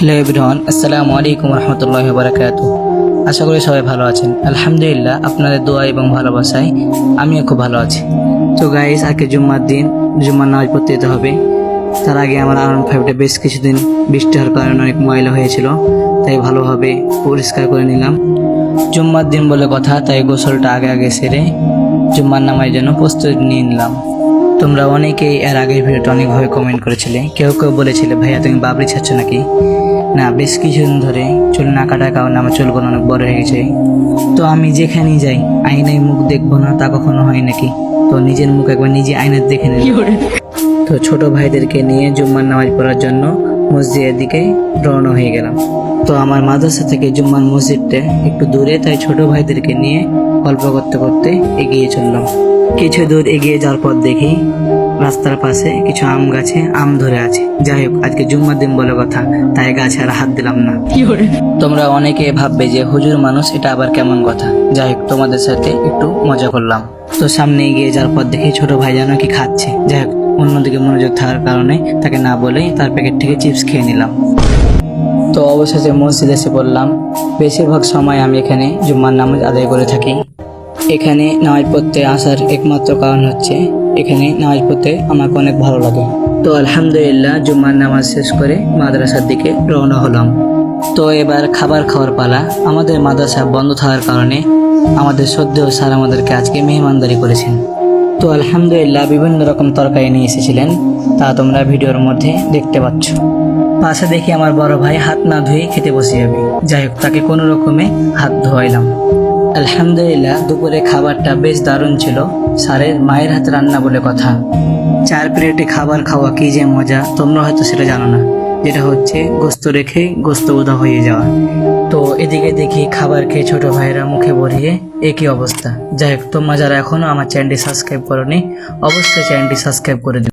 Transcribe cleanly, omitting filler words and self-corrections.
Hello everyone, আসসালামু আলাইকুম রহমতুল্লাহি ওয়া বারাকাতুহু। আশা করি সবাই ভালো আছেন। আলহামদুলিল্লাহ, আপনাদের দোয়া এবং ভালোবাসায় আমিও খুব ভালো আছি। তো গাইস, আজকে জুম্মার দিন, জুম্মার নামাজ পড়তে যেতে হবে। তার আগে আমার R15টা বেশ কিছুদিন বৃষ্টি হওয়ার কারণে অনেক ময়লা হয়েছিল, তাই ভালোভাবে পরিষ্কার করে নিলাম। জুম্মার দিন বলে কথা, তাই গোসলটা আগে আগে সেরে জুম্মার নামাজের জন্য প্রস্তুতি নিয়ে নিলাম। তোমরা অনেকেই এর আগের ভিডিওতে অনেকভাবে কমেন্ট করেছিলে। কেউ কেউ বলেছিলে, ভাইয়া তুমি বাবরি ছাড়ছ নাকি? না, বেশ কিছুদিন ধরে চুল না কাটার কারণে আমার চুলগুলো অনেক বড় হয়ে গেছে। তো আমি যেখানেই যাই আয়নায় মুখ দেখবো না, তা কখনো হয় নাকি? তো নিজের মুখ একবার নিজে আয়নায় দেখে নেব। তো ছোট ভাইদেরকে নিয়ে জুম্মার নামাজ পড়ার জন্য মসজিদের দিকে রওনা হয়ে গেলাম। তো আমার মাদ্রাসা থেকে জুম্মার মসজিদটা একটু দূরে, তাই ছোট ভাইদেরকে নিয়ে গল্প করতে করতে এগিয়ে চললাম। কিছু দূর এগিয়ে যাওয়ার পর দেখি রাস্তার পাশে কিছু আম গাছে আম ধরে আছে। যাই হোক, আজকে জুম্মার দিন বলে কথা, তাই গাছে আর হাত দিলাম না। তোমরা অনেকে ভাববে যে হুজুর মানুষ, এটা আবার কেমন কথা। যাই হোক, তোমাদের সাথে একটু মজা করলাম। তো সামনে এগিয়ে যাওয়ার পর দেখি ছোট ভাই যেন কি খাচ্ছে। যাই হোক, অন্যদিকে মনোযোগ থাকার কারণে তাকে না বলেই তার প্যাকেট থেকে চিপস খেয়ে নিলাম। তো অবশেষে মসজিদে এসে পড়লাম। বেশিরভাগ সময় আমি এখানে জুম্মার নামাজ আদায় করে থাকি। এখানে নামাজ পড়তে আসার একমাত্র কারণ হচ্ছে এখানে নামাজ পড়তে আমাকে অনেক ভালো লাগে। তো আলহামদুলিল্লাহ, জুম্মার নামাজ শেষ করে মাদ্রাসার দিকে রওনা হলাম। তো এবার খাবার খাওয়ার পালা। আমাদের মাদ্রাসা বন্ধ থাকার কারণে আমাদের শ্রদ্ধেয় স্যার আমাদেরকে আজকে মেহমানদারি করেছেন। তো আলহামদুলিল্লাহ, বিভিন্ন রকম তরকারি নিয়ে এসেছিলেন, তা তোমরা ভিডিওর মধ্যে দেখতে পাচ্ছ। পাশে দেখি আমার বড় ভাই হাত না ধুয়ে খেতে বসে যাবে। যাই হোক, তাকে কোনো রকমে হাত ধোয়াইলাম। আলহামদুলিল্লাহ, দুপুরে খাবারটা বেশ দারুণ ছিল। স্যারের মায়ের হাতে রান্না বলে কথা। 4 প্লেটে খাবার খাওয়া কি যে মজা, তোমরা হয়তো সেটা জানো না। যেটা হচ্ছে গোস্ত রেখে গোস্ত উদা হয়ে যাওয়া। তো এদিকে দেখি খাবার খেয়ে ছোট ভাইয়েরা মুখে ভরিয়ে একই অবস্থা। যাই হোক, তোমরা যারা এখনো আমার চ্যানেলটি সাবস্ক্রাইব করোনি, অবশ্যই চ্যানেলটি সাবস্ক্রাইব করে দিও।